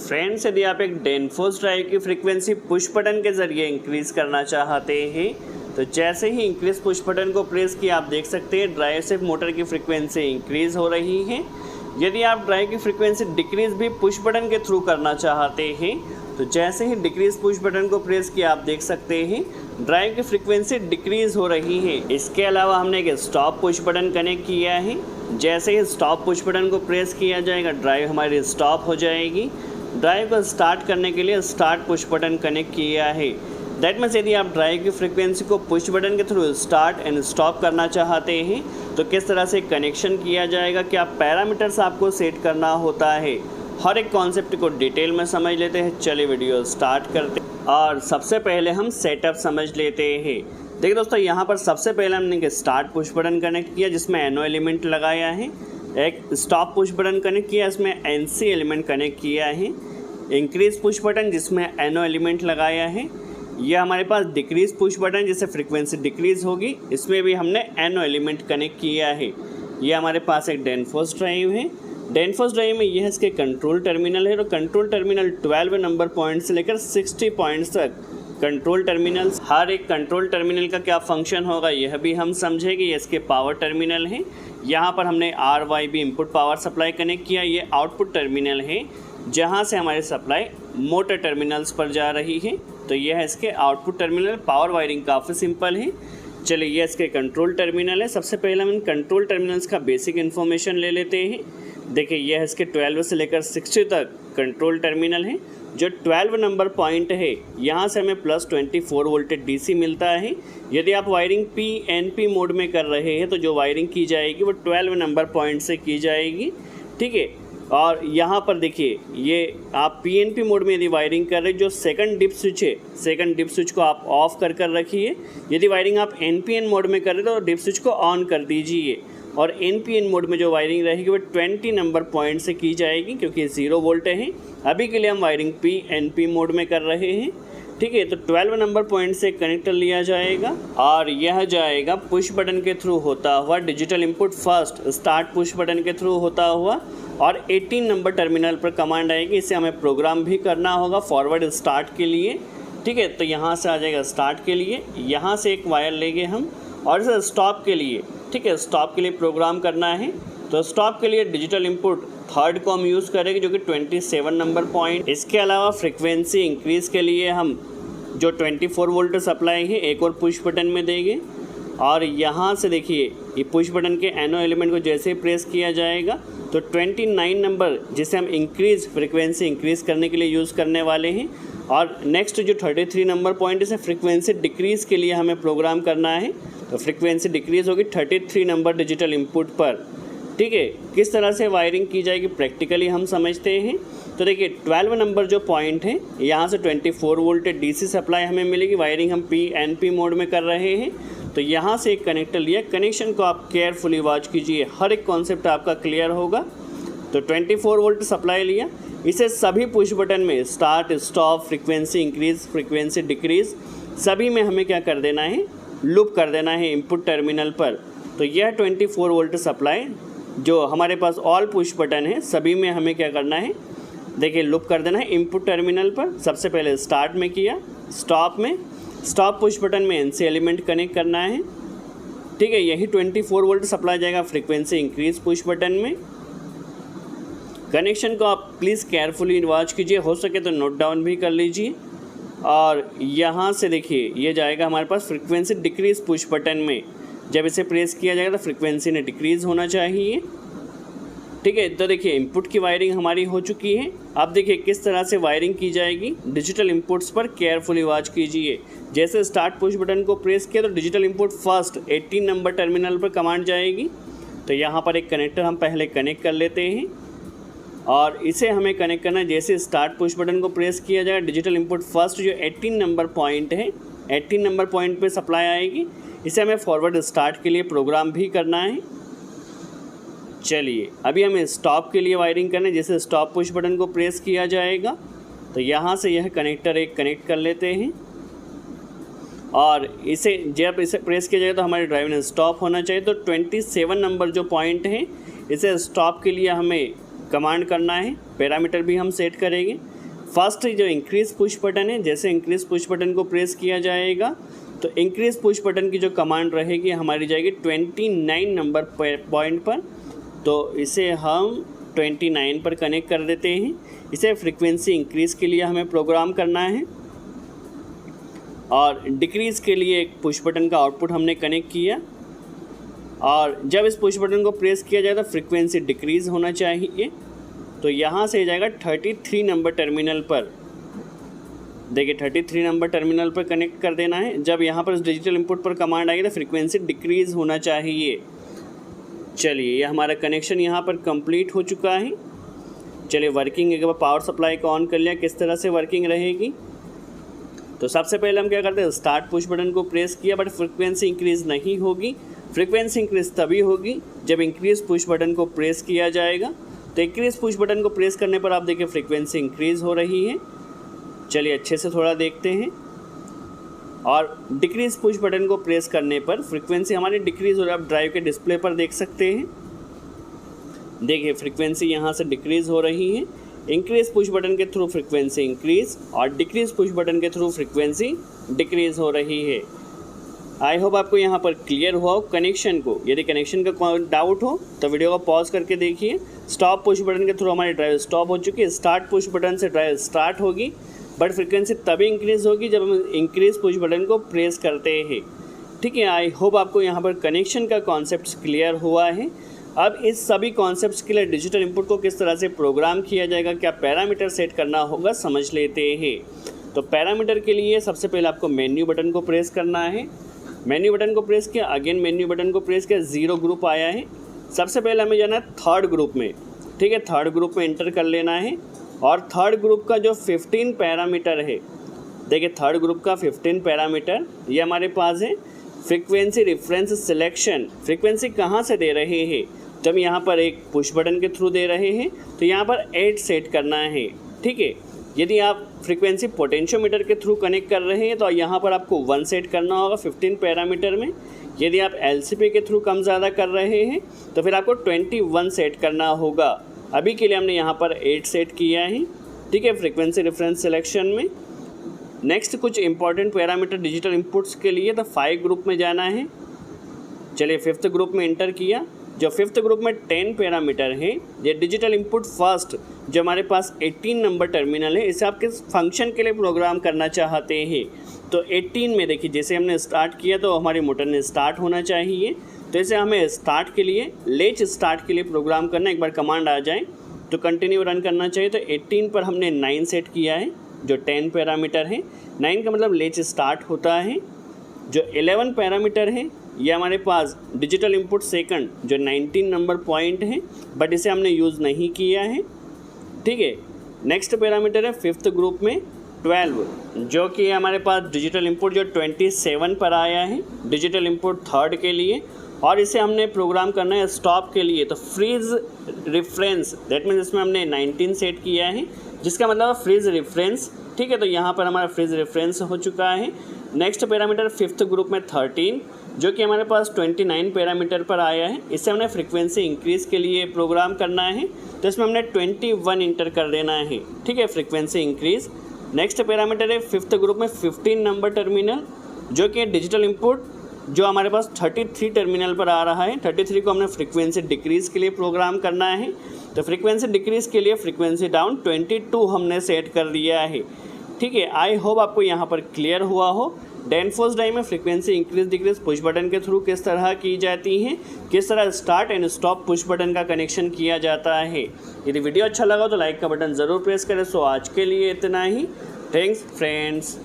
Friends, यदि आप एक डेनफोर्स ड्राइव की फ्रीक्वेंसी पुश बटन के ज़रिए इंक्रीज़ करना चाहते हैं तो जैसे ही इंक्रीज़ पुश बटन को प्रेस किया आप देख सकते हैं ड्राइव से मोटर की फ्रीक्वेंसी इंक्रीज़ हो रही है। यदि आप ड्राइव की फ्रीक्वेंसी डिक्रीज़ भी पुश बटन के थ्रू करना चाहते हैं तो जैसे ही डिक्रीज़ पुश बटन को प्रेस किया आप देख सकते हैं ड्राइव की फ्रीक्वेंसी डिक्रीज़ हो रही है। इसके अलावा हमने एक स्टॉप पुश बटन कनेक्ट किया है। जैसे ही स्टॉप पुश बटन को प्रेस किया जाएगा ड्राइव हमारी स्टॉप हो जाएगी। ड्राइव को स्टार्ट करने के लिए स्टार्ट पुश बटन कनेक्ट किया है। दैट मीन्स यदि आप ड्राइव की फ्रीक्वेंसी को पुश बटन के थ्रू स्टार्ट एंड स्टॉप करना चाहते हैं तो किस तरह से कनेक्शन किया जाएगा, क्या पैरामीटर्स आपको सेट करना होता है, हर एक कॉन्सेप्ट को डिटेल में समझ लेते हैं। चलिए वीडियो स्टार्ट करते हैं और सबसे पहले हम सेटअप समझ लेते हैं। देखिए दोस्तों, यहाँ पर सबसे पहले हमने स्टार्ट पुश बटन कनेक्ट किया जिसमें एनो एलिमेंट लगाया है। एक स्टॉप पुश बटन कनेक्ट किया, इसमें एनसी एलिमेंट कनेक्ट किया है। इंक्रीज पुश बटन जिसमें एनो एलिमेंट लगाया है। यह हमारे पास डिक्रीज पुश बटन जिससे फ्रीक्वेंसी डिक्रीज होगी, इसमें भी हमने एनो एलिमेंट कनेक्ट किया है। यह हमारे पास एक डेनफोर्स ड्राइव है। डेनफोर्स ड्राइव में यह इसके कंट्रोल टर्मिनल है। तो कंट्रोल टर्मिनल 12 नंबर पॉइंट से लेकर 60 पॉइंट्स तक कंट्रोल टर्मिनल्स। हर एक कंट्रोल टर्मिनल का क्या फंक्शन होगा यह भी हम समझेंगे। ये इसके पावर टर्मिनल हैं। यहाँ पर हमने RYB input power supply connect किया। ये आउटपुट टर्मिनल है जहाँ से हमारी सप्लाई मोटर टर्मिनल्स पर जा रही है। तो यह है इसके आउटपुट टर्मिनल। पावर वायरिंग काफ़ी सिंपल है। चलिए, ये इसके कंट्रोल टर्मिनल है। सबसे पहले हम इन कंट्रोल टर्मिनल्स का बेसिक इन्फॉर्मेशन ले लेते हैं। देखिए, यह इसके 12 से लेकर 60 तक कंट्रोल टर्मिनल है। जो 12 नंबर पॉइंट है यहाँ से हमें +24 वोल्टेज DC मिलता है। यदि आप वायरिंग PNP मोड में कर रहे हैं तो जो वायरिंग की जाएगी वो 12 नंबर पॉइंट से की जाएगी, ठीक है। और यहाँ पर देखिए, ये आप PNP मोड में यदि वायरिंग कर रहे हैं, जो सेकंड डिप स्विच है, सेकंड डिप स्विच को आप ऑफ कर रखिए। यदि वायरिंग आप NPN मोड में कर रहे हैं तो डिप स्विच को ऑन कर दीजिए। और NPN मोड में जो वायरिंग रहेगी वो 20 नंबर पॉइंट से की जाएगी क्योंकि 0 वोल्ट है। अभी के लिए हम वायरिंग PNP मोड में कर रहे हैं, ठीक है। तो 12 नंबर पॉइंट से कनेक्टर लिया जाएगा और यह जाएगा पुश बटन के थ्रू होता हुआ digital input first start push button के थ्रू होता हुआ और 18 नंबर टर्मिनल पर कमांड आएगी। इसे हमें प्रोग्राम भी करना होगा फॉरवर्ड स्टार्ट के लिए, ठीक है। तो यहाँ से आ जाएगा स्टार्ट के लिए, यहाँ से एक वायर लेंगे हम और इसे स्टॉप के लिए, ठीक है, स्टॉप के लिए प्रोग्राम करना है। तो स्टॉप के लिए डिजिटल इनपुट थर्ड को हम यूज़ करेंगे जो कि 27 नंबर पॉइंट। इसके अलावा फ्रीक्वेंसी इंक्रीज़ के लिए हम जो 24 वोल्ट सप्लाई है एक और पुश बटन में देंगे। और यहाँ से देखिए, ये पुश बटन के एनो एलिमेंट को जैसे ही प्रेस किया जाएगा तो 29 नंबर जिसे हम इंक्रीज़ फ्रीक्वेंसी इंक्रीज़ करने के लिए यूज़ करने वाले हैं। और नेक्स्ट जो 33 नंबर पॉइंट इसे फ्रीक्वेंसी डिक्रीज़ के लिए हमें प्रोग्राम करना है। तो फ्रीक्वेंसी डिक्रीज़ होगी 33 नंबर डिजिटल इनपुट पर, ठीक है। किस तरह से वायरिंग की जाएगी प्रैक्टिकली हम समझते हैं। तो देखिए, 12 नंबर जो पॉइंट है यहाँ से 24 वोल्ट DC सप्लाई हमें मिलेगी। वायरिंग हम PNP मोड में कर रहे हैं। तो यहाँ से एक कनेक्टर लिया, कनेक्शन को आप केयरफुली वॉच कीजिए, हर एक कॉन्सेप्ट आपका क्लियर होगा। तो 24 वोल्ट सप्लाई लिया, इसे सभी पुश बटन में start stop frequency increase frequency decrease सभी में हमें क्या कर देना है, लूप कर देना है इनपुट टर्मिनल पर। तो यह 24 वोल्ट सप्लाई जो हमारे पास ऑल पुश बटन है सभी में हमें क्या करना है, देखिए लूप कर देना है इनपुट टर्मिनल पर। सबसे पहले स्टार्ट में किया, स्टॉप में, स्टॉप पुश बटन में NC एलिमेंट कनेक्ट करना है, ठीक है। यही 24 वोल्ट सप्लाई जाएगा फ्रीक्वेंसी इंक्रीज पुश बटन में। कनेक्शन को आप प्लीज़ केयरफुली वॉच कीजिए, हो सके तो नोट डाउन भी कर लीजिए। और यहाँ से देखिए, ये जाएगा हमारे पास फ्रीक्वेंसी डिक्रीज पुश बटन में। जब इसे प्रेस किया जाएगा तो फ्रीक्वेंसी ने डिक्रीज होना चाहिए, ठीक है। तो देखिए, इनपुट की वायरिंग हमारी हो चुकी है। अब देखिए किस तरह से वायरिंग की जाएगी डिजिटल इनपुट्स पर, केयरफुली वॉच कीजिए। जैसे स्टार्ट पुश बटन को प्रेस किया तो digital input first 18 number terminal पर कमांड जाएगी। तो यहाँ पर एक कनेक्टर हम पहले कनेक्ट कर लेते हैं और इसे हमें कनेक्ट करना है। जैसे स्टार्ट पुश बटन को प्रेस किया जाए डिजिटल इनपुट फर्स्ट जो 18 नंबर पॉइंट है, 18 नंबर पॉइंट पे सप्लाई आएगी। इसे हमें फॉरवर्ड स्टार्ट के लिए प्रोग्राम भी करना है। चलिए, अभी हमें स्टॉप के लिए वायरिंग करना है। जैसे स्टॉप पुश बटन को प्रेस किया जाएगा तो यहाँ से यह कनेक्टर एक कनेक्ट कर लेते हैं और इसे जब इसे प्रेस किया जाएगा तो हमारी ड्राइव ने स्टॉप होना चाहिए। तो 27 नंबर जो पॉइंट है इसे स्टॉप के लिए हमें कमांड करना है, पैरामीटर भी हम सेट करेंगे। फर्स्ट जो इंक्रीज पुश बटन है, जैसे इंक्रीज पुश बटन को प्रेस किया जाएगा तो इंक्रीज पुश बटन की जो कमांड रहेगी हमारी जाएगी 29 नंबर पॉइंट पर। तो इसे हम 29 पर कनेक्ट कर देते हैं। इसे फ्रीक्वेंसी इंक्रीज के लिए हमें प्रोग्राम करना है और डिक्रीज़ के लिए एक पुश बटन का आउटपुट हमने कनेक्ट किया, और जब इस पुश बटन को प्रेस किया जाए तो फ्रीक्वेंसी डिक्रीज़ होना चाहिए। तो यहाँ से जाएगा 33 नंबर टर्मिनल पर। देखिए 33 नंबर टर्मिनल पर कनेक्ट कर देना है। जब यहाँ पर डिजिटल इनपुट पर कमांड आएगी तो फ्रीक्वेंसी डिक्रीज़ होना चाहिए। चलिए, ये हमारा कनेक्शन यहाँ पर कंप्लीट हो चुका है। चलिए वर्किंग, एक बार पावर सप्लाई को ऑन कर लिया, किस तरह से वर्किंग रहेगी। तो सबसे पहले हम क्या करते हैं, स्टार्ट पुश बटन को प्रेस किया बट फ्रीक्वेंसी इंक्रीज़ नहीं होगी। फ्रीक्वेंसी इंक्रीज़ तभी होगी जब इंक्रीज़ पुश बटन को प्रेस किया जाएगा। तो इंक्रीज़ पुश बटन को प्रेस करने पर आप देखिए फ्रीक्वेंसी इंक्रीज़ हो रही है। चलिए अच्छे से थोड़ा देखते हैं। और डिक्रीज़ पुश बटन को प्रेस करने पर फ्रीक्वेंसी हमारी डिक्रीज़ हो रही है। आप ड्राइव के डिस्प्ले पर देख सकते हैं, देखिए फ्रीक्वेंसी यहाँ से डिक्रीज़ हो रही है। इंक्रीज़ पुश बटन के थ्रू फ्रीक्वेंसी इंक्रीज़ और डिक्रीज़ पुश बटन के थ्रू फ्रीक्वेंसी डिक्रीज़ हो रही है। आई होप आपको यहाँ पर क्लियर हुआ हो कनेक्शन को। यदि कनेक्शन का डाउट हो तो वीडियो को पॉज करके देखिए। स्टॉप पुश बटन के थ्रू हमारी ड्राइव स्टॉप हो चुकी है। स्टार्ट पुश बटन से ड्राइव स्टार्ट होगी बट फ्रीक्वेंसी तभी इंक्रीज़ होगी जब हम इंक्रीज़ पुश बटन को प्रेस करते हैं। ठीक है, आई होप आपको यहाँ पर कनेक्शन का कॉन्सेप्ट क्लियर हुआ है। अब इस सभी कॉन्सेप्ट्स के लिए डिजिटल इनपुट को किस तरह से प्रोग्राम किया जाएगा, क्या पैरामीटर सेट करना होगा, समझ लेते हैं। तो पैरामीटर के लिए सबसे पहले आपको मेन्यू बटन को प्रेस करना है। मेन्यू बटन को प्रेस किया, अगेन मेन्यू बटन को प्रेस किया, 0 ग्रुप आया है। सबसे पहले हमें जाना है थर्ड ग्रुप में। ठीक है, थर्ड ग्रुप में एंटर कर लेना है और थर्ड ग्रुप का जो 15 पैरामीटर है, देखिए थर्ड ग्रुप का 15 पैरामीटर ये हमारे पास है। फ्रीक्वेंसी रेफरेंस सिलेक्शन, फ्रीक्वेंसी कहाँ से दे रहे हैं, जब यहाँ पर एक पुश बटन के थ्रू दे रहे हैं तो यहाँ पर 8 सेट करना है। ठीक है, यदि आप फ्रीक्वेंसी पोटेंशियोमीटर के थ्रू कनेक्ट कर रहे हैं तो यहाँ पर आपको 1 सेट करना होगा 15 पैरामीटर में। यदि आप LCP के थ्रू कम ज़्यादा कर रहे हैं तो फिर आपको 21 सेट करना होगा। अभी के लिए हमने यहाँ पर 8 सेट किया है। ठीक है, फ्रीक्वेंसी रेफरेंस सिलेक्शन में नेक्स्ट कुछ इंपॉर्टेंट पैरामीटर डिजिटल इनपुट्स के लिए तो 5 ग्रुप में जाना है। चलिए 5th ग्रुप में एंटर किया। जो 5th ग्रुप में 10 पैरामीटर है, ये डिजिटल इनपुट फर्स्ट जो हमारे पास 18 नंबर टर्मिनल है, इसे आप किस फंक्शन के लिए प्रोग्राम करना चाहते हैं। तो 18 में देखिए जैसे हमने स्टार्ट किया तो हमारी मोटर ने स्टार्ट होना चाहिए। तो इसे हमें स्टार्ट के लिए लेच स्टार्ट के लिए प्रोग्राम करना, एक बार कमांड आ जाए तो कंटिन्यू रन करना चाहिए। तो 18 पर हमने 9 सेट किया है, जो 10 पैरामीटर है। 9 का मतलब लेच स्टार्ट होता है। जो 11 पैरामीटर है ये हमारे पास डिजिटल इनपुट सेकंड जो 19 नंबर पॉइंट है, बट इसे हमने यूज़ नहीं किया है। ठीक है, नेक्स्ट पैरामीटर है 5th ग्रुप में 12, जो कि हमारे पास डिजिटल इनपुट जो 27 पर आया है, डिजिटल इनपुट थर्ड के लिए। और इसे हमने प्रोग्राम करना है स्टॉप के लिए। तो फ्रीज रेफरेंस, दैट मीन्स इसमें हमने 19 सेट किया है, जिसका मतलब फ्रीज रेफरेंस। ठीक है, तो यहाँ पर हमारा फ्रीज रेफरेंस हो चुका है। नेक्स्ट पैरामीटर 5th ग्रुप में 13, जो कि हमारे पास 29 पैरामीटर पर आया है। इससे हमने फ्रीक्वेंसी इंक्रीज़ के लिए प्रोग्राम करना है, तो इसमें हमने 21 इंटर कर देना है। ठीक है, फ्रीक्वेंसी इंक्रीज़। नेक्स्ट पैरामीटर है 5th ग्रुप में 15 नंबर टर्मिनल, जो कि डिजिटल इनपुट जो हमारे पास 33 टर्मिनल पर आ रहा है। 33 को हमने फ्रीक्वेंसी डिक्रीज़ के लिए प्रोग्राम करना है। तो फ्रीक्वेंसी डिक्रीज़ के लिए फ्रीक्वेंसी डाउन 22 हमने सेट कर दिया है। ठीक है, आई होप आपको यहाँ पर क्लियर हुआ हो। डैनफोर्स डाई में frequency increase decrease push button के थ्रू किस तरह की जाती हैं, किस तरह start and stop push button का कनेक्शन किया जाता है। यदि वीडियो अच्छा लगा तो लाइक का बटन ज़रूर प्रेस करें। सो आज के लिए इतना ही। Thanks friends.